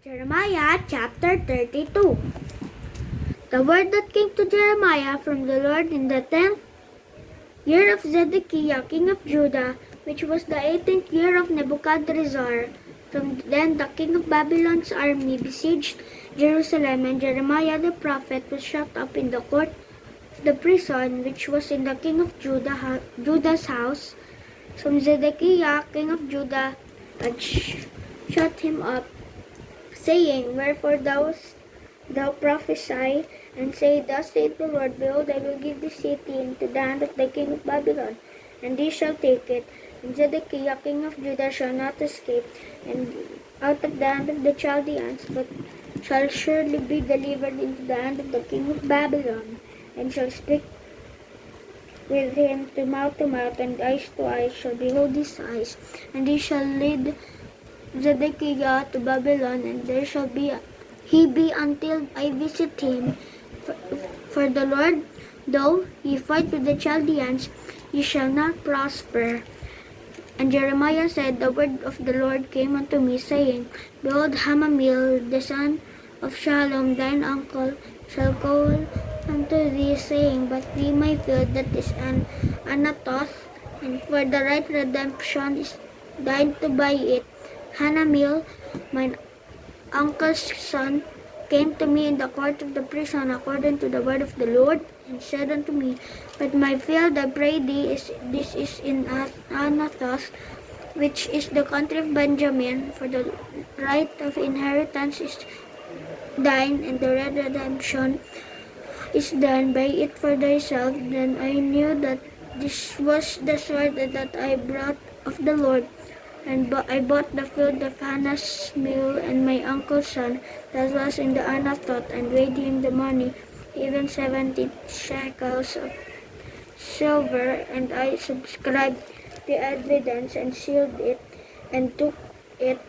Jeremiah chapter 32. The word that came to Jeremiah from the Lord in the 10th year of Zedekiah king of Judah, which was the 18th year of Nebuchadrezzar. From then the king of Babylon's army besieged Jerusalem, and Jeremiah the prophet was shut up in the court of the prison which was in the king of Judah's house. From Zedekiah king of Judah had shut him up, saying, Wherefore thou prophesy, and say, Thus saith the Lord, Behold, I will give this city into the hand of the king of Babylon, and he shall take it. And Zedekiah king of Judah shall not escape, and out of the hand of the Chaldeans, but shall surely be delivered into the hand of the king of Babylon, and shall speak with him to mouth, and eyes to eyes shall behold his eyes, and he shall lead Zedekiah to Babylon, and there shall he be until I visit him. For the Lord, though ye fight with the Chaldeans, ye shall not prosper. And Jeremiah said, The word of the Lord came unto me, saying, Behold, Hanamel, the son of Shallum, thine uncle, shall call unto thee, saying, But thee my field that is an Anathoth, and for the right redemption is thine to buy it. Hanamel, mine uncle's son, came to me in the court of the prison according to the word of the Lord, and said unto me, But my field, I pray thee, this is in Anathoth, which is the country of Benjamin, for the right of inheritance is thine, and the redemption is done. Buy it for thyself. Then I knew that this was the sword that I brought of the Lord. And I bought the field of Hanamel and my uncle's son that was in the Anathoth, and weighed him the money, even 70 shekels of silver. And I subscribed the evidence and sealed it, and took it,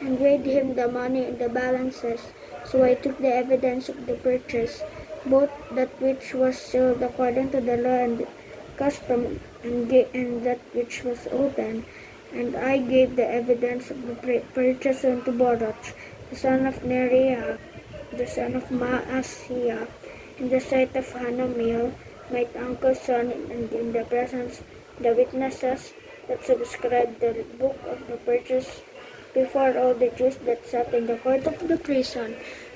and weighed him the money in the balances. So I took the evidence of the purchase, both that which was sealed according to the law and custom, and that which was open. And I gave the evidence of the purchase unto Baruch, the son of Neriah, the son of Maaseiah, in the sight of Hanamel, my uncle's son, and in the presence of the witnesses that subscribed the book of the purchase before all the Jews that sat in the court of the prison.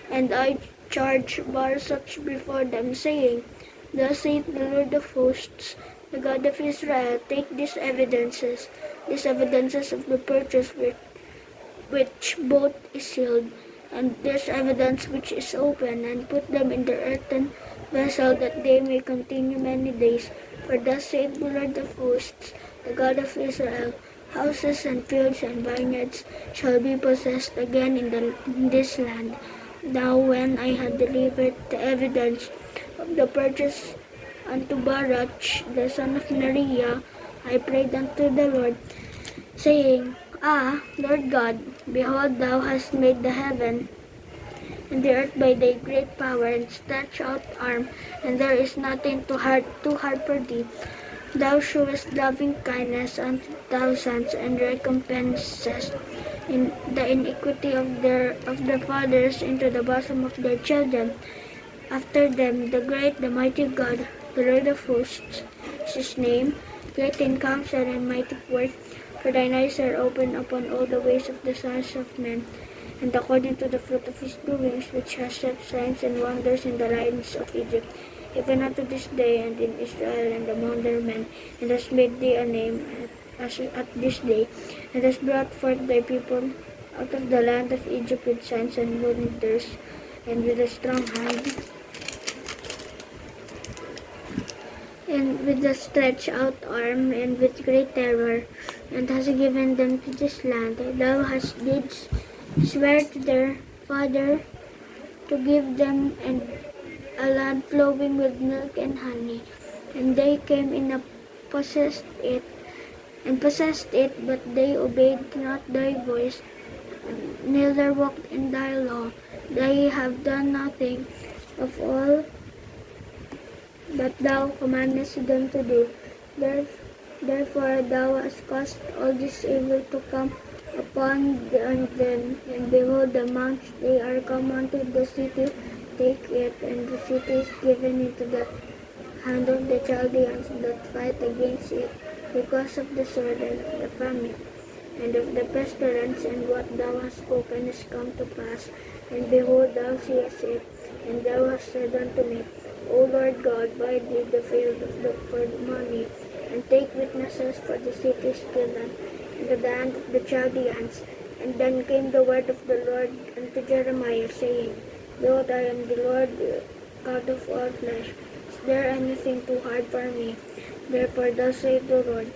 And I charged Baruch before them, saying, Thus saith the Lord of hosts, the God of Israel, take these evidences of the purchase which both is sealed, and this evidence which is open, and put them in the earthen vessel, that they may continue many days. For thus saith the Lord of hosts, the God of Israel, houses and fields and vineyards shall be possessed again in this land. Now when I had delivered the evidence of the purchase unto Baruch, the son of Neriah, I prayed unto the Lord, saying, Lord God, behold, thou hast made the heaven and the earth by thy great power and stretched out arm, and there is nothing too hard for thee. Thou shewest loving kindness unto thousands, and recompensest in the iniquity of their fathers into the bosom of their children after them. The mighty God, the Lord of hosts, is his name, great in counsel and mighty worth. For thine eyes are open upon all the ways of the sons of men, and according to the fruit of his doings, which has set signs and wonders in the lands of Egypt, even unto this day, and in Israel and among their men, and has made thee a name at this day, and has brought forth thy people out of the land of Egypt with signs and wonders, and with a strong hand, and with a stretched out arm, and with great terror, and has given them to this land. Thou hast did swear to their father to give them a land flowing with milk and honey, and they came in and possessed it, but they obeyed not thy voice, neither walked in thy law. They have done nothing of all that thou commandest them to do. Therefore thou hast caused all this evil to come upon them, and behold, the mounts, they are come unto the city, take it, and the city is given into the hand of the Chaldeans that fight against it, because of the sword and of the famine, and of the pestilence, and what thou hast spoken is come to pass. And behold, thou seest it, and thou hast said unto me, O Lord God, buy thee the field for money, and take witnesses, for the city is given into the hand of the Chaldeans. And then came the word of the Lord unto Jeremiah, saying, Behold, I am the Lord God of all flesh. Is there anything too hard for me? Therefore thus saith the Lord,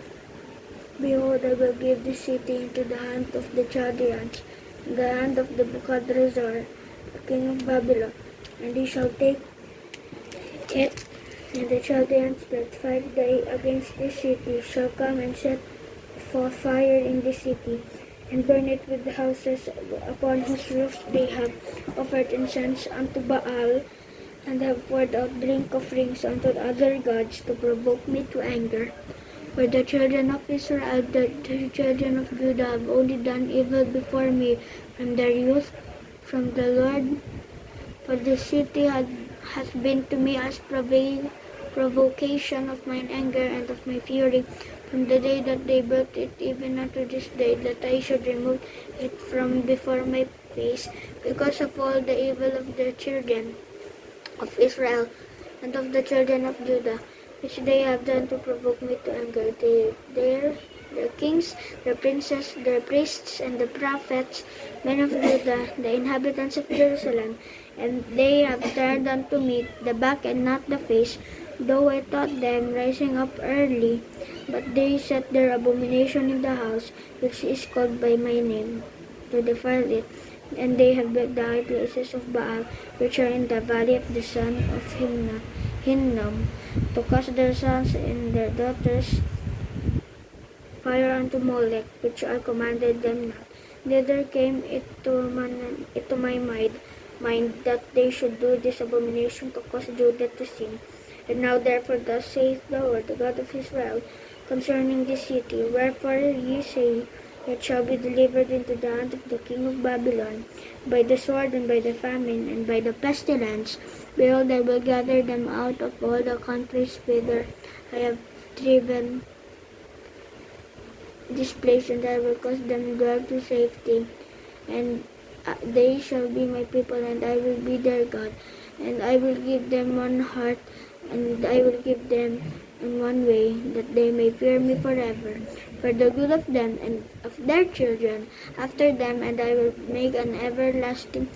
Behold, I will give this city into the hand of the Chaldeans, in the hand of the Nebuchadrezzar, the king of Babylon, and he shall take it, and the Chaldeans that fight against this city shall come and set for fire in the city, and burn it with the houses upon whose roofs they have offered incense unto Baal, and have poured out drink offerings unto other gods to provoke me to anger. For the children of Israel, the children of Judah have only done evil before me from their youth, from the Lord. For the city hath been to me as provocation of mine anger and of my fury, from the day that they built it even unto this day, that I should remove it from before my face, because of all the evil of the children of Israel and of the children of Judah, which they have done to provoke me to anger. Their kings, their princes, their priests, and the prophets, men of Judah, the inhabitants of Jerusalem, and they have turned unto me the back and not the face, though I taught them rising up early. But they set their abomination in the house, which is called by my name, to defile it. And they have built the high places of Baal, which are in the valley of the son of Hinnom, to cast their sons and their daughters fire unto Molech, which I commanded them not. Neither came it to my mind that they should do this abomination to cause Judah to sin. And now therefore thus saith the Lord, the God of Israel, concerning this city, wherefore ye say, It shall be delivered into the hand of the king of Babylon, by the sword, and by the famine, and by the pestilence. Behold, I will gather them out of all the countries whither I have driven this place, and I will cause them dwell to safety. And they shall be my people, and I will be their God. And I will give them one heart, and I will give them in one way, that they may fear me forever, for the good of them and of their children after them. And I will make an everlasting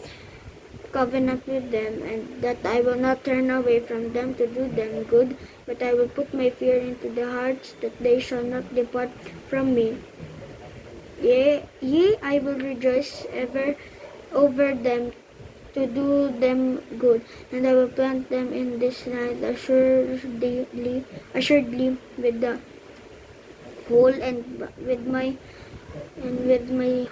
covenant with them, and that I will not turn away from them to do them good, but I will put my fear into their hearts, that they shall not depart from me. Yea, I will rejoice ever over them, to do them good, and I will plant them in this land assuredly with the whole with my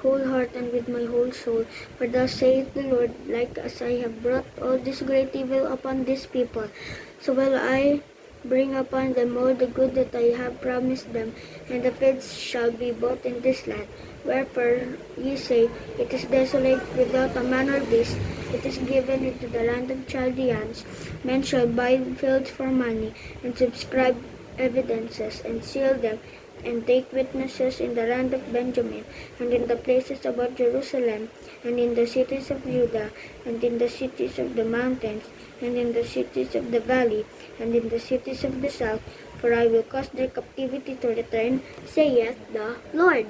whole heart and with my whole soul. For thus saith the Lord, like as I have brought all this great evil upon this people, so will I bring upon them all the good that I have promised them, and the fields shall be bought in this land. Wherefore ye say, It is desolate without a man or beast, it is given into the land of Chaldeans. Men shall buy fields for money, and subscribe evidences, and seal them, and take witnesses in the land of Benjamin, and in the places about Jerusalem, and in the cities of Judah, and in the cities of the mountains, and in the cities of the valley, and in the cities of the south, for I will cause their captivity to return, saith the Lord.